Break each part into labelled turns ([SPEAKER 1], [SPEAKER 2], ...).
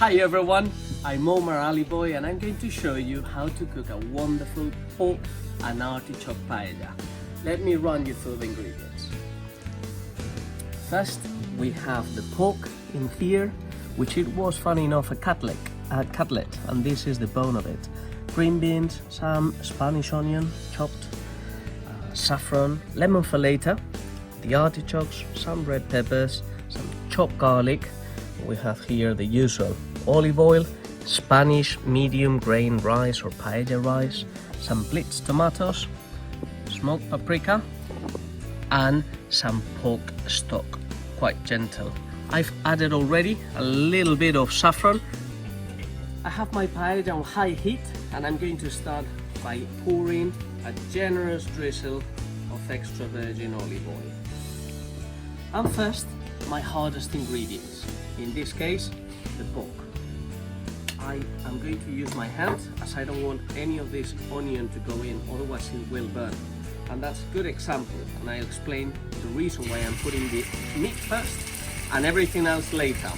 [SPEAKER 1] Hi everyone, I'm Omar Allibhoy and I'm going to show you how to cook a wonderful pork and artichoke paella. Let me run you through the ingredients. First, we have the pork in here, which it was funny enough a cutlet, and this is the bone of it. Green beans, some Spanish onion chopped, saffron, lemon for later, the artichokes, some red peppers, some chopped garlic. We have here the usual olive oil, Spanish medium grain rice or paella rice, some blitzed tomatoes, smoked paprika, and some pork stock, quite gentle. I've added already a little bit of saffron. I have my paella on high heat and I'm going to start by pouring a generous drizzle of extra virgin olive oil. And first, my hardest ingredients, in this case, the pork. I am going to use my hands as I don't want any of this onion to go in, otherwise it will burn. And that's a good example, and I'll explain the reason why I'm putting the meat first and everything else later.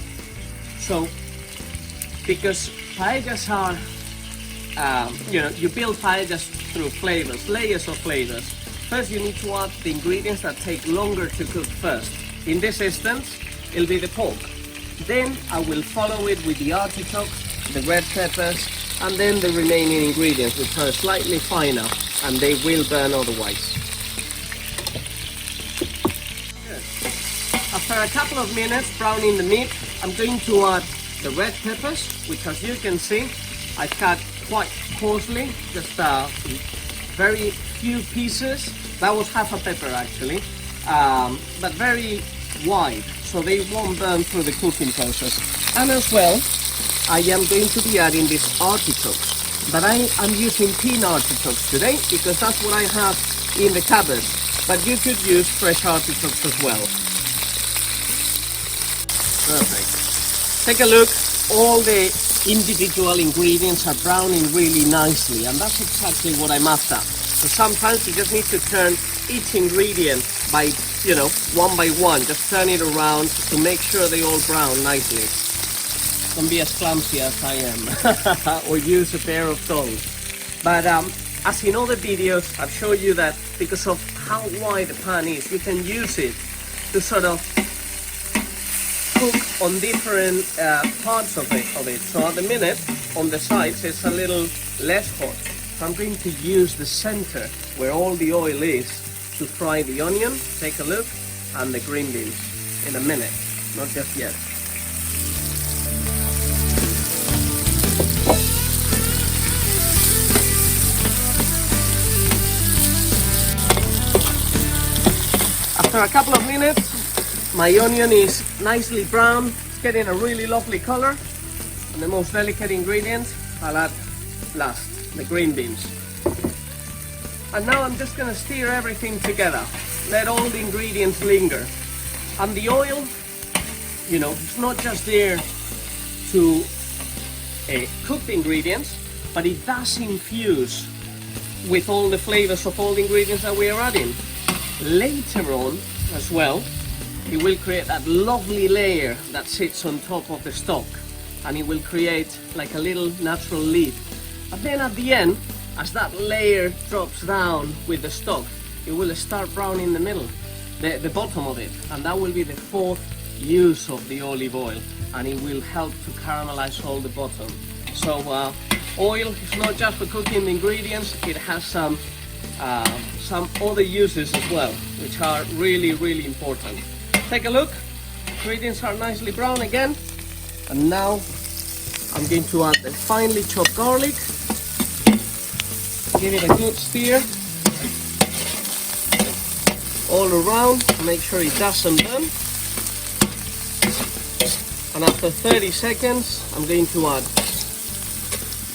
[SPEAKER 1] So, because paellas are, you build paellas through flavors, layers of flavors. First you need to add the ingredients that take longer to cook first. In this instance, it'll be the pork. Then I will follow it with the artichokes, the red peppers, and then the remaining ingredients, which are slightly finer, and they will burn otherwise. Good. After a couple of minutes browning the meat, I'm going to add the red peppers, which as you can see, I cut quite coarsely, just very few pieces. That was half a pepper actually, but very wide, so they won't burn through the cooking process. And as well, I am going to be adding these artichokes, but I am using pin artichokes today because that's what I have in the cupboard, but you could use fresh artichokes as well. Perfect. Take a look, all the individual ingredients are browning really nicely, and that's exactly what I'm after. So sometimes you just need to turn each ingredient by, one by one, just turn it around to make sure they all brown nicely. Don't be as clumsy as I am, or use a pair of tongs. But as in other videos, I've shown you that because of how wide the pan is, you can use it to sort of cook on different parts of it. So at the minute, on the sides, it's a little less hot. So I'm going to use the center, where all the oil is, to fry the onion, take a look, and the green beans in a minute, not just yet. After a couple of minutes, my onion is nicely brown, it's getting a really lovely color, and the most delicate ingredients I'll add last, the green beans. And now I'm just going to stir everything together, let all the ingredients linger. And the oil, it's not just there to cook the ingredients, but it does infuse with all the flavors of all the ingredients that we are adding. Later on as well, it will create that lovely layer that sits on top of the stock, and it will create like a little natural lid. But then at the end, as that layer drops down with the stock, it will start browning in the middle, the bottom of it, and that will be the fourth use of the olive oil, and it will help to caramelize all the bottom. So oil is not just for cooking the ingredients, it has some other uses as well, which are really, really important. Take a look, ingredients are nicely brown again, and now I'm going to add the finely chopped garlic. Give it a good stir all around, make sure it doesn't burn. And after 30 seconds, I'm going to add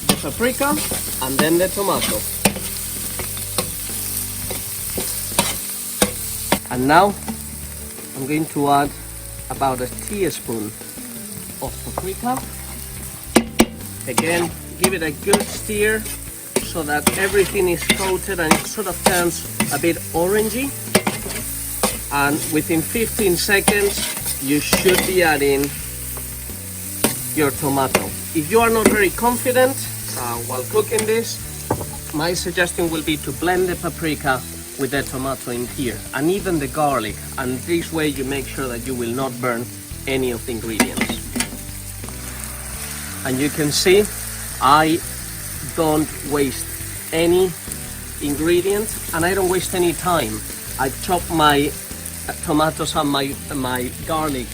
[SPEAKER 1] the paprika and then the tomato. And now I'm going to add about a teaspoon of paprika. Again, give it a good stir so that everything is coated and it sort of turns a bit orangey. And within 15 seconds you should be adding your tomato. If you are not very confident while cooking this, my suggestion will be to blend the paprika with the tomato in here, and even the garlic, and this way you make sure that you will not burn any of the ingredients. And you can see I don't waste any ingredient, and I don't waste any time. I chop my tomatoes and my garlic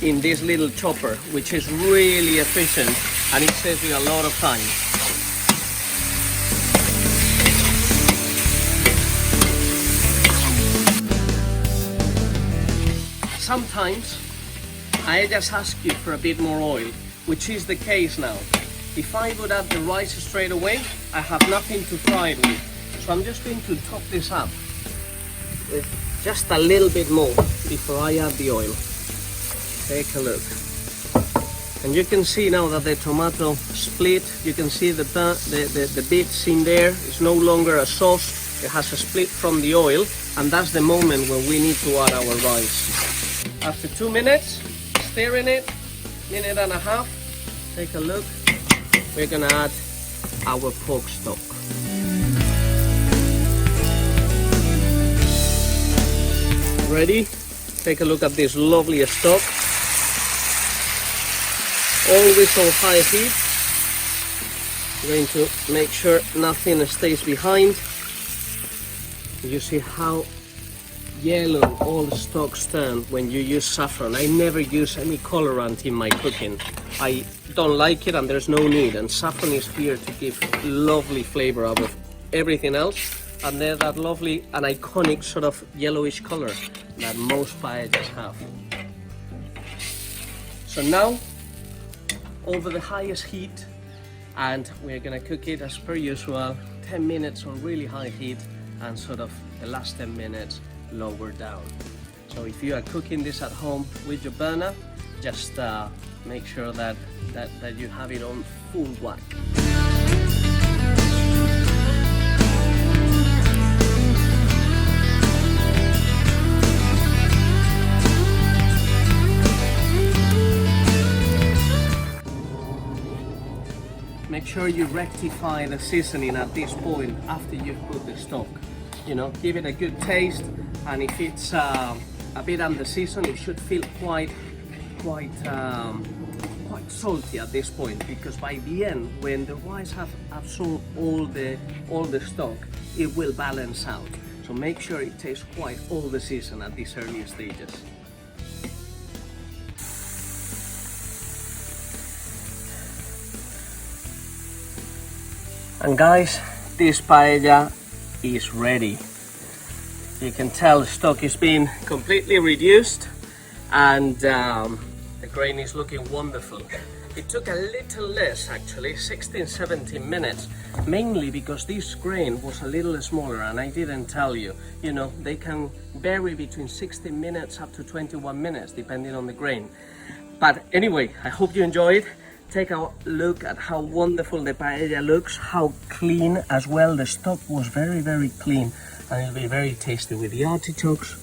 [SPEAKER 1] in this little chopper, which is really efficient, and it saves you a lot of time. Sometimes I just ask you for a bit more oil, which is the case now. If I would add the rice straight away, I have nothing to fry it with. So I'm just going to top this up with just a little bit more before I add the oil. Take a look. And you can see now that the tomato split. You can see the bits in there. It's no longer a sauce. It has a split from the oil, and that's the moment when we need to add our rice. After 2 minutes, stirring it, minute and a half, take a look. We're gonna add our pork stock. Ready? Take a look at this lovely stock. Always on high heat. I'm going to make sure nothing stays behind. You see how yellow all the stocks turn when you use saffron. I never use any colorant in my cooking. I don't like it, and there's no need, and saffron is here to give lovely flavor out of everything else, and they're that lovely and iconic sort of yellowish color that most paellas have. So now over the highest heat, and we're gonna cook it as per usual, 10 minutes on really high heat, and sort of the last 10 minutes lower down. So if you are cooking this at home with your burner, just make sure that you have it on full whack. Make sure you rectify the seasoning at this point after you've put the stock. You know, give it a good taste, and if it's a bit under seasoned, it should feel quite salty at this point, because by the end, when the rice have absorbed all the stock, it will balance out. So make sure it tastes quite all the season at these early stages. And guys, this paella is ready. You can tell the stock is being completely reduced, and the grain is looking wonderful. It took a little less, actually, 16-17 minutes, mainly because this grain was a little smaller, and I didn't tell you. You know, they can vary between 16 minutes up to 21 minutes, depending on the grain. But anyway, I hope you enjoyed. Take a look at how wonderful the paella looks, how clean as well. The stock was very, very clean, and it'll be very tasty with the artichokes,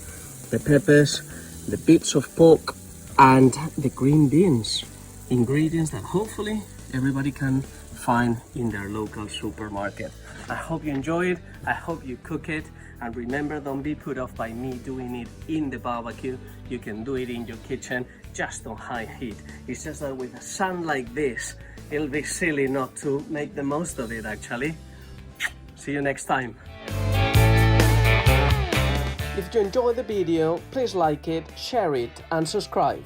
[SPEAKER 1] the peppers, the bits of pork, and the green beans. Ingredients that hopefully everybody can find in their local supermarket. I hope you enjoy it. I hope you cook it. And remember, don't be put off by me doing it in the barbecue. You can do it in your kitchen, just on high heat. It's just that with a sun like this, it'll be silly not to make the most of it, actually. See you next time. If you enjoyed the video, please like it, share it, and subscribe.